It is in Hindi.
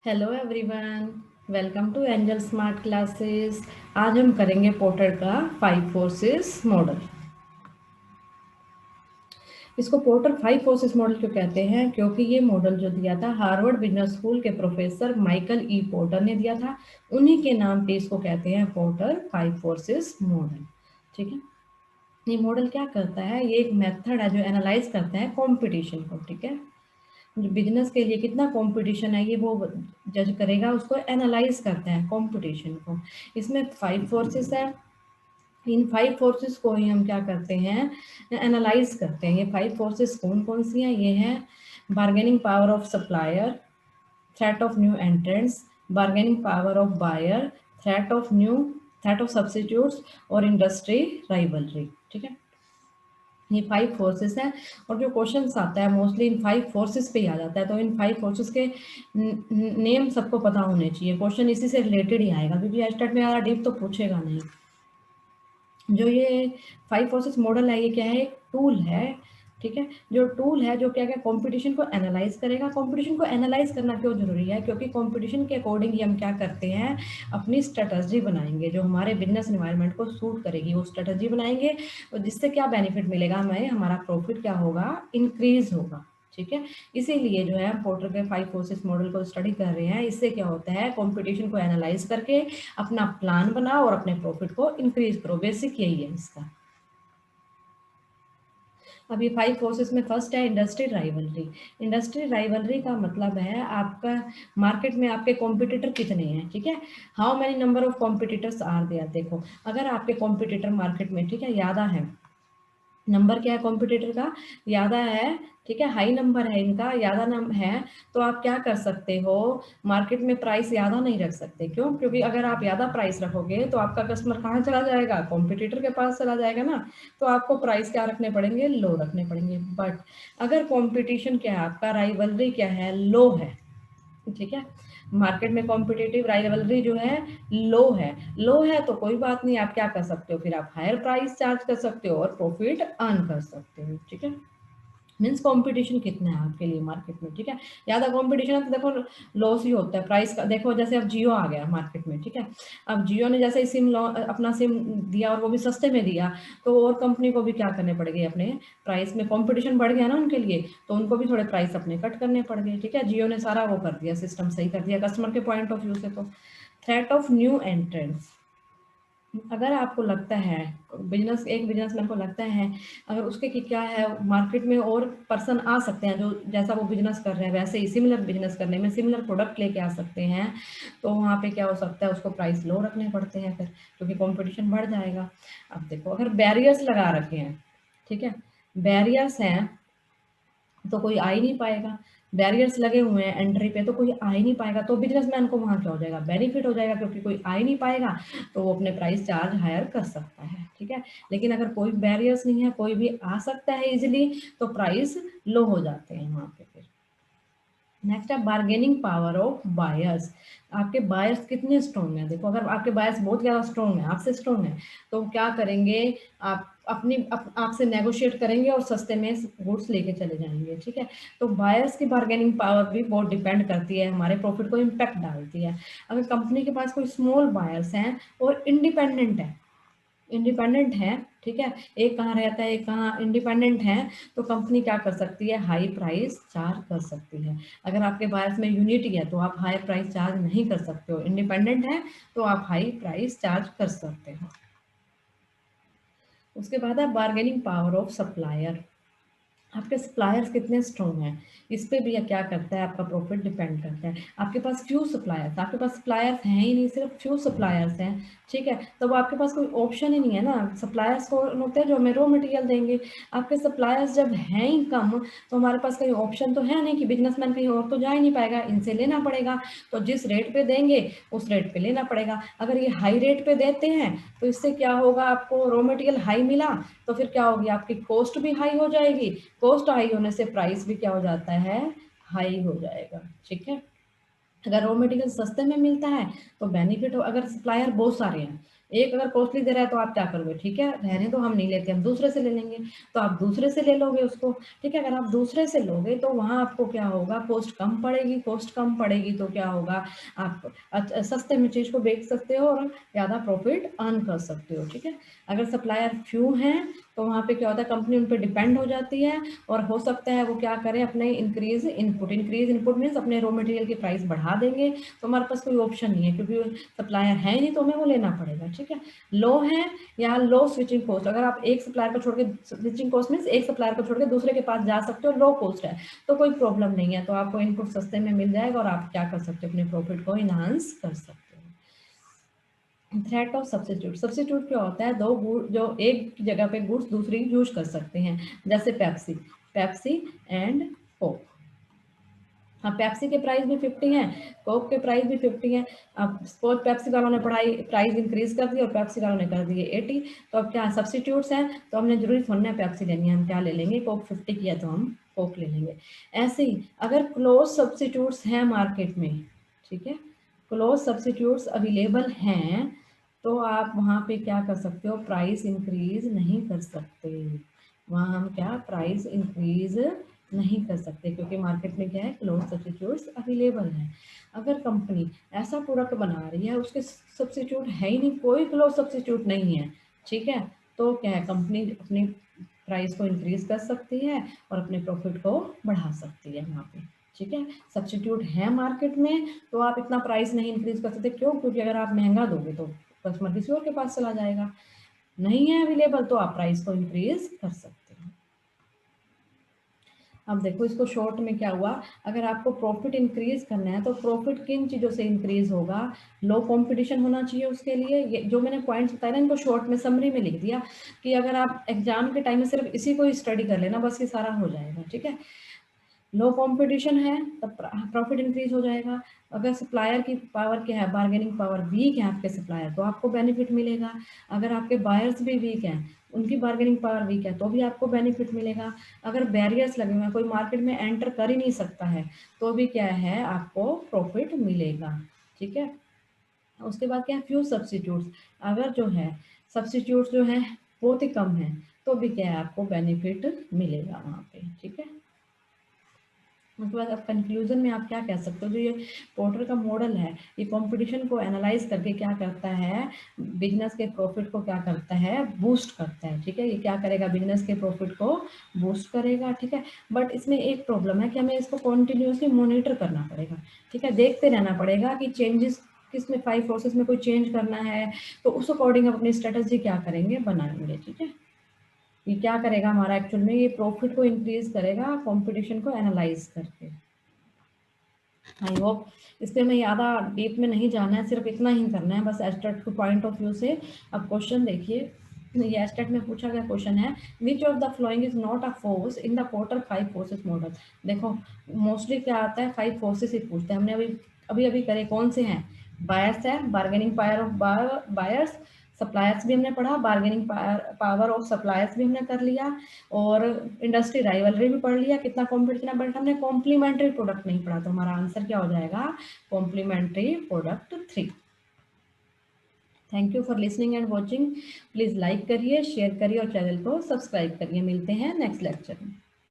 Hello everyone, welcome to Angel Smart Classes. आज हम करेंगे पोर्टर का 5 फोर्सेस मॉडल। इसको पोर्टर 5 फोर्सेस मॉडल क्यों कहते हैं? क्योंकि ये मॉडल जो दिया था हार्वर्ड बिजनेस स्कूल के प्रोफेसर माइकल ई पोर्टर ने दिया था। उन्हीं के नाम पे इसको कहते हैं पोर्टर 5 फोर्सेस मॉडल। ठीक है, ये मॉडल क्या करता है? ये एक मेथड है जो एनालाइज करता है कंपटीशन को। ठीक है, बिजनेस के लिए कितना कंपटीशन है ये वो जज करेगा, उसको एनालाइज करते हैं कंपटीशन को। इसमें 5 फोर्सेस है। इन 5 फोर्सेस को ही हम क्या करते हैं? एनालाइज करते हैं। ये 5 फोर्सेस कौन कौन सी हैं? ये हैं bargaining power of supplier, threat of new entrants, bargaining power of buyer, threat of substitutes और इंडस्ट्री राइवलरी। ठीक है, ये 5 फोर्सेस हैं। और जो क्वेश्चन आता है मोस्टली इन 5 फोर्सेस पे ही आ जाता है। तो इन 5 फोर्सेस के नेम सबको पता होने चाहिए। क्वेश्चन इसी से रिलेटेड ही आएगा, क्योंकि स्टार्ट में ज़्यादा डीप तो पूछेगा नहीं। जो ये 5 फोर्सेस मॉडल है, ये क्या है? एक टूल है। ठीक है, जो टूल है जो क्या क्या कंपटीशन को एनालाइज करेगा। कंपटीशन को एनालाइज करना क्यों जरूरी है? क्योंकि कंपटीशन के अकॉर्डिंग ही हम क्या करते हैं? अपनी स्ट्रेटजी बनाएंगे जो हमारे बिजनेस एनवायरनमेंट को सूट करेगी, वो स्ट्रेटजी बनाएंगे। और जिससे क्या बेनिफिट मिलेगा हमें? हमारा प्रॉफिट क्या होगा? इंक्रीज होगा। ठीक है, इसीलिए जो है पोर्टर के 5 फोर्सेस मॉडल को स्टडी कर रहे हैं। इससे क्या होता है? कंपटीशन को एनालाइज करके अपना प्लान बनाओ और अपने प्रॉफिट को इंक्रीज करो। बेसिक यही है इसका। अब ये 5 फोर्सेस में फर्स्ट है इंडस्ट्री राइवलरी। इंडस्ट्री राइवलरी का मतलब है आपका मार्केट में आपके कॉम्पिटिटर कितने हैं। ठीक है, how many number of competitors are there. देखो, अगर आपके कॉम्पिटिटर मार्केट में, ठीक है, ज़्यादा है, नंबर क्या है कॉम्पिटिटर का? ज़्यादा है। ठीक है, हाई नंबर है इनका, ज़्यादा नंबर है, तो आप क्या कर सकते हो? मार्केट में प्राइस ज़्यादा नहीं रख सकते। क्यों? क्योंकि अगर आप ज़्यादा प्राइस रखोगे तो आपका कस्टमर कहाँ चला जाएगा? कॉम्पिटिटर के पास चला जाएगा ना। तो आपको प्राइस क्या रखने पड़ेंगे? लो रखने पड़ेंगे। बट अगर कॉम्पिटिशन क्या है आपका, राइवलरी क्या है? लो है। ठीक है, मार्केट में कॉम्पिटिटिव राइवलरी जो है लो है। लो है तो कोई बात नहीं, आप क्या कर सकते हो? फिर आप हायर प्राइस चार्ज कर सकते हो और प्रॉफिट अर्न कर सकते हो। ठीक है, मीन्स कंपटीशन कितना है आपके लिए मार्केट में। ठीक है, ज़्यादा कंपटीशन है तो देखो लॉस ही होता है प्राइस का। देखो जैसे अब जियो आ गया मार्केट में। ठीक है, अब जियो ने जैसे सिम अपना सिम दिया और वो भी सस्ते में दिया, तो और कंपनी को भी क्या करने पड़ेंगे? अपने प्राइस में कंपटीशन बढ़ गया ना उनके लिए, तो उनको भी थोड़े प्राइस अपने कट करने पड़ गए। ठीक है, जियो ने सारा वो कर दिया, सिस्टम सही कर दिया कस्टमर के पॉइंट ऑफ व्यू से। तो थ्रेट ऑफ न्यू एंट्रेंट्स, अगर आपको लगता है, एक बिजनेसमैन को लगता है अगर उसके कि क्या है मार्केट में और पर्सन आ सकते हैं जो जैसा वो बिजनेस कर रहे हैं वैसे ही सिमिलर बिजनेस करने में सिमिलर प्रोडक्ट लेके आ सकते हैं, तो वहाँ पे क्या हो सकता है? उसको प्राइस लो रखने पड़ते हैं फिर, क्योंकि कंपटीशन बढ़ जाएगा। अब देखो अगर बैरियर्स लगा रखे हैं, ठीक है, बैरियर्स हैं तो कोई आ ही नहीं पाएगा। बैरियर्स लगे हुए हैं एंट्री पे तो कोई आ ही नहीं पाएगा, तो बिजनेसमैन को वहाँ क्या हो जाएगा? बेनिफिट हो जाएगा, क्योंकि कोई आ ही नहीं पाएगा तो वो अपने प्राइस चार्ज हायर कर सकता है। ठीक है, लेकिन अगर कोई बैरियर्स नहीं है, कोई भी आ सकता है इजिली, तो प्राइस लो हो जाते हैं वहाँ पे फिर। नेक्स्ट है बार्गेनिंग पावर ऑफ बायर्स। आपके बायर्स कितने स्ट्रॉन्ग हैं? देखो, अगर आपके बायर्स बहुत ज़्यादा स्ट्रॉन्ग है, आपसे स्ट्रॉन्ग है, तो क्या करेंगे? आप आपसे नेगोशिएट करेंगे और सस्ते में गुड्स लेके चले जाएंगे। ठीक है, तो बायर्स की बार्गेनिंग पावर भी बहुत डिपेंड करती है, हमारे प्रॉफिट को इम्पैक्ट डालती है। अगर कंपनी के पास कोई स्मॉल बायर्स हैं और इंडिपेंडेंट है, ठीक है, एक कहाँ रहता है एक कहाँ इंडिपेंडेंट है, तो कंपनी क्या कर सकती है? हाई प्राइस चार्ज कर सकती है। अगर आपके बायर्स में यूनिटी है तो आप हाई प्राइस चार्ज नहीं कर सकते हो। इंडिपेंडेंट है तो आप हाई प्राइस चार्ज कर सकते हो। उसके बाद है बार्गेनिंग पावर ऑफ सप्लायर। आपके सप्लायर्स कितने स्ट्रॉन्ग हैं, इस पे भी क्या करता है? आपका प्रॉफिट डिपेंड करता है। आपके पास फ्यू सप्लायर्स, आपके पास सप्लायर्स हैं ही नहीं, सिर्फ फ्यू सप्लायर्स हैं, ठीक है, तो आपके पास कोई ऑप्शन ही नहीं है ना। सप्लायर्स को होते हैं जो हमें रॉ मटेरियल देंगे। आपके सप्लायर्स जब हैं ही कम, तो हमारे पास कहीं ऑप्शन तो है नहीं कि बिजनेसमैन कहीं और तो जा ही नहीं पाएगा, इनसे लेना पड़ेगा। तो जिस रेट पे देंगे उस रेट पे लेना पड़ेगा। अगर ये हाई रेट पे देते हैं तो इससे क्या होगा? आपको रॉ मटेरियल हाई मिला तो फिर क्या होगी? आपकी कॉस्ट भी हाई हो जाएगी। कॉस्ट हाई होने से प्राइस भी क्या हो जाता है? हाई हो जाएगा। ठीक है, अगर रॉ मटेरियल सस्ते में मिलता है तो बेनिफिट हो। अगर सप्लायर बहुत सारे हैं, एक अगर कॉस्टली दे रहा है तो आप क्या करोगे, ठीक है रहने तो हम नहीं लेते, हम दूसरे से ले लेंगे, तो आप दूसरे से ले लोगे उसको, ठीक है। अगर आप दूसरे से लोगे तो वहाँ आपको क्या होगा, कॉस्ट कम पड़ेगी, कॉस्ट कम पड़ेगी तो क्या होगा, आप सस्ते में चीज़ को बेच सकते हो और ज़्यादा प्रॉफिट अर्न कर सकते हो, ठीक है। अगर सप्लायर फ्यू हैं तो वहाँ पे क्या होता है, कंपनी उन पर डिपेंड हो जाती है, और हो सकता है वो क्या करें, अपने इंक्रीज इनपुट मीन्स अपने रॉ मटेरियल की प्राइस बढ़ा देंगे, तो हमारे पास कोई ऑप्शन नहीं है, क्योंकि सप्लायर है नहीं तो हमें वो लेना पड़ेगा, ठीक है। लो है या लो स्विचिंग कॉस्ट, अगर आप एक सप्लायर को छोड़ के, स्विचिंग कॉस्ट मीन्स एक सप्लायर को छोड़ के दूसरे के पास जा सकते हो, लो कॉस्ट है तो कोई प्रॉब्लम नहीं है, तो आपको इनपुट सस्ते में मिल जाएगा और आप क्या कर सकते हो, अपने प्रॉफिट को इनहांस कर सकते हो। थ्रेट ऑफ सब्सिट्यूट, सब्सिट्यूट क्या होता है, दो गुड जो एक जगह पे गुड्स दूसरी यूज कर सकते हैं, जैसे पेप्सी, पेप्सी एंड कोक। हाँ, पेप्सी के प्राइस भी 50 है, कोक के प्राइस भी 50 है। अब सपोज पेप्सी वालों ने प्राइस इंक्रीज कर दी और पेप्सी वालों ने कर दिए 80, तो अब क्या सब्सिट्यूट्स हैं, तो हमने जरूरी थोड़ी ना पेप्सी लेनी है, हम क्या ले लेंगे, कोक 50 की है तो हम कोक ले लेंगे। ऐसे ही अगर क्लोज सब्सिट्यूट्स हैं मार्केट में, ठीक है, क्लोज सब्सिट्यूट्स अवेलेबल हैं, तो आप वहाँ पे क्या कर सकते हो, प्राइस इंक्रीज नहीं कर सकते, वहाँ हम क्या प्राइस इंक्रीज नहीं कर सकते, क्योंकि मार्केट में क्या है, क्लोज सब्सिट्यूट्स अवेलेबल है। अगर कंपनी ऐसा प्रोडक्ट बना रही है उसके सब्सिट्यूट है ही नहीं, कोई क्लोज सब्सिट्यूट नहीं है, ठीक है, तो क्या है, कंपनी अपनी प्राइस को इंक्रीज कर सकती है और अपने प्रॉफिट को बढ़ा सकती है वहाँ पे, ठीक है। सब्सिट्यूट है मार्केट में तो आप इतना प्राइस नहीं इंक्रीज कर सकते, क्यों, क्योंकि अगर आप महंगा दोगे तो कस्टमर किसी और के पास चला जाएगा, नहीं है अवेलेबल तो आप प्राइस को इंक्रीज कर सकते हो। अब देखो इसको शॉर्ट में क्या हुआ, अगर आपको प्रॉफिट इंक्रीज करना है तो प्रॉफिट किन चीज़ों से इंक्रीज होगा, लो कंपटीशन होना चाहिए उसके लिए, ये जो मैंने पॉइंट्स बताया ना, इनको शॉर्ट में समरी में लिख दिया, कि अगर आप एग्जाम के टाइम में सिर्फ इसी को स्टडी कर लेना बस, ये सारा हो जाएगा, ठीक है। लो कंपटीशन है तब प्रॉफिट इंक्रीज हो जाएगा। अगर सप्लायर की पावर क्या है, बार्गेनिंग पावर वीक है आपके सप्लायर, तो आपको बेनिफिट मिलेगा। अगर आपके बायर्स भी वीक हैं, उनकी बार्गेनिंग पावर वीक है, तो भी आपको बेनिफिट मिलेगा। अगर बैरियर्स लगे हुए हैं, कोई मार्केट में एंटर कर ही नहीं सकता है, तो भी क्या है, आपको प्रॉफिट मिलेगा, ठीक है। उसके बाद क्या है, फ्यू सब्सिट्यूट्स, अगर जो है सब्सिट्यूट्स जो है बहुत ही कम है, तो भी क्या है, आपको बेनिफिट मिलेगा वहाँ पे, ठीक है। उसके बाद अब कंक्लूजन में आप क्या कह सकते हो, जो ये पोर्टर का मॉडल है, ये कंपटीशन को एनालाइज करके क्या करता है, बिजनेस के प्रॉफिट को क्या करता है, बूस्ट करता है, ठीक है। ये क्या करेगा, बिजनेस के प्रॉफिट को बूस्ट करेगा, ठीक है। बट इसमें एक प्रॉब्लम है कि हमें इसको कॉन्टिन्यूसली मॉनिटर करना पड़ेगा, ठीक है, देखते रहना पड़ेगा कि चेंजेस किसमें 5 प्रोसेस में कोई चेंज करना है, तो उस अकॉर्डिंग अपनी स्ट्रेटजी क्या करेंगे, बनाएंगे, ठीक है। ये क्या करेगा हमारा, एक्चुअल में ये प्रॉफिट को इंक्रीज करेगा कंपटीशन को एनालाइज करके। आई होप इस पे हमें ज़्यादा डीप में नहीं जाना है, सिर्फ इतना ही करना है बस एस्टेट के पॉइंट ऑफ व्यू से। अब क्वेश्चन देखिए, ये एस्टेट में पूछा गया क्वेश्चन है, which of the following is not a force in the porter 5 forces model. देखो मोस्टली क्या आता है, 5 फोर्सेस ही पूछते हैं, हमने अभी अभी अभी करे कौन से हैं, बायर्स है, bargaining power of buyers, suppliers भी हमने पढ़ा, बार्गेनिंग पावर ऑफ सप्लायर्स भी हमने कर लिया, और इंडस्ट्री राइवलरी भी पढ़ लिया, कितना कॉम्पिटिशन है, बट हमने कॉम्प्लीमेंट्री प्रोडक्ट नहीं पढ़ा, तो हमारा आंसर क्या हो जाएगा, complementary product 3। Thank you for listening and watching, please like करिए, शेयर करिए और चैनल को सब्सक्राइब करिए। मिलते हैं नेक्स्ट लेक्चर में।